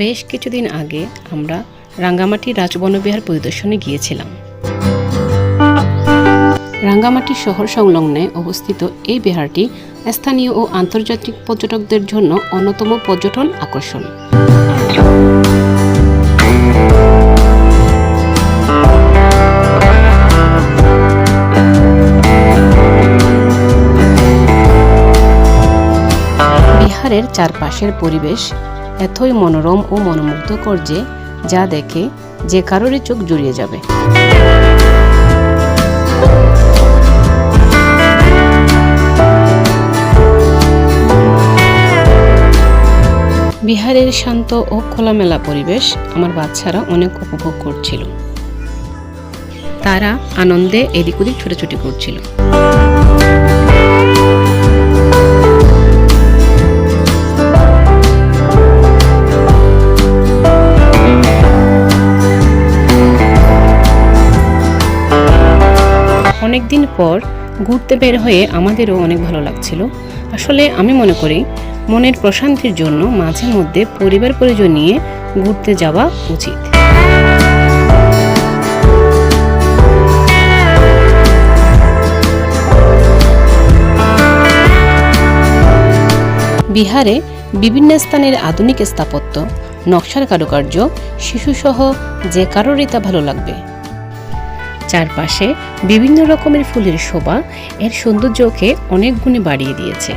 বেশ কিছুদিন আগে আমরা রাঙ্গামাটি রাজবনবিহার পরিদর্শনে গিয়েছিলাম। রাঙ্গামাটি শহর সংলগ্নে অবস্থিত এই বিহারটি স্থানীয় ও আন্তর্জাতিক পর্যটকদের জন্য অন্যতম পর্যটন আকর্ষণ। বিহারের চারপাশের পরিবেশ এতই মনোরম ও মনোমুগ্ধকর যে যা দেখে যে কারোরই চোখ জুড়িয়ে যাবে। বিহারের শান্ত ও খোলামেলা পরিবেশ আমার বাচ্চারা অনেক উপভোগ করছিল। তারা আনন্দে এদিক ওদিক ছোটাছুটি করছিল। অনেকদিন পর ঘুরতে বের হয়ে আমাদেরও অনেক ভালো লাগছিল। আসলে আমি মনে করি মনের প্রশান্তির জন্য মাঝে মধ্যে পরিবার পরিজন নিয়ে ঘুরতে যাওয়া উচিত। বিহারে বিভিন্ন স্থানের আধুনিক স্থাপত্য, নকশার কারুকার্য শিশুসহ যে কারোরই তা ভালো লাগবে। চারপাশে বিভিন্ন রকমের ফুলের শোভা এর সৌন্দর্যকে অনেক গুণে বাড়িয়ে দিয়েছে।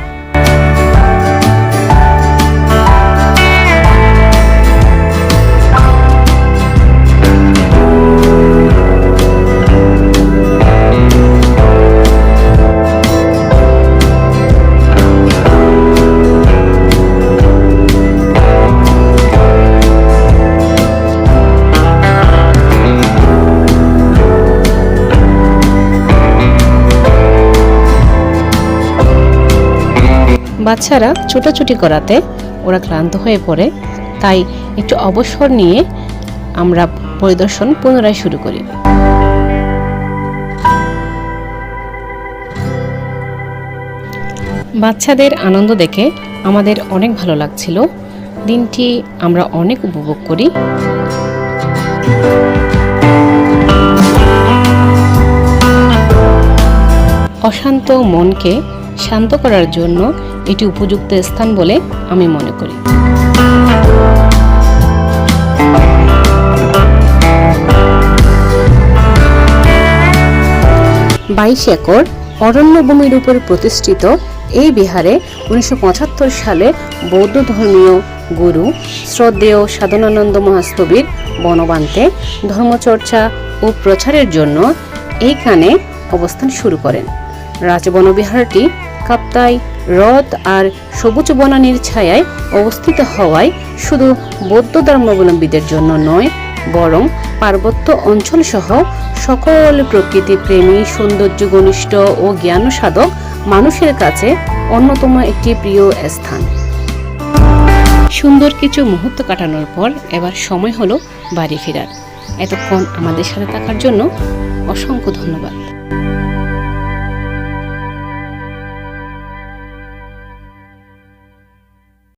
বাচ্চারা ছোটাছুটি করাতে ওরা ক্লান্ত হয়ে পড়ে, তাই একটু অবসর নিয়ে আমরা পরিদর্শন পুনরায় শুরু করি। বাচ্চাদের আনন্দ দেখে আমাদের অনেক ভালো লাগছিল। দিনটি আমরা অনেক উপভোগ করি। অশান্ত মনকে শান্ত করার জন্য এটি উপযুক্ত স্থান বলে আমি মনে করি। 22 একর অরণ্যভূমির উপর প্রতিষ্ঠিত এই বিহারে 1975 সালে বৌদ্ধ ধর্মীয় গুরু শ্রদ্ধেয় সাধনানন্দ মহাস্থবির বনবান্তে ধর্মচর্চা ও প্রচারের জন্য এইখানে অবস্থান শুরু করেন। রাজবনবিহারটি কাপ্তাই হ্রদ আর সবুজ বনানীর ছায়ায় অবস্থিত হওয়ায় শুধু বৌদ্ধ ধর্মাবলম্বীদের জন্য নয়, বরং পার্বত্য অঞ্চল সহ সকল প্রকৃতি প্রেমী, সৌন্দর্য ঘনিষ্ঠ ও জ্ঞান সাধক মানুষের কাছে অন্যতম একটি প্রিয় স্থান। সুন্দর কিছু মুহূর্ত কাটানোর পর এবার সময় হলো বাড়ি ফেরার। এতক্ষণ আমাদের সাথে থাকার জন্য অসংখ্য ধন্যবাদ।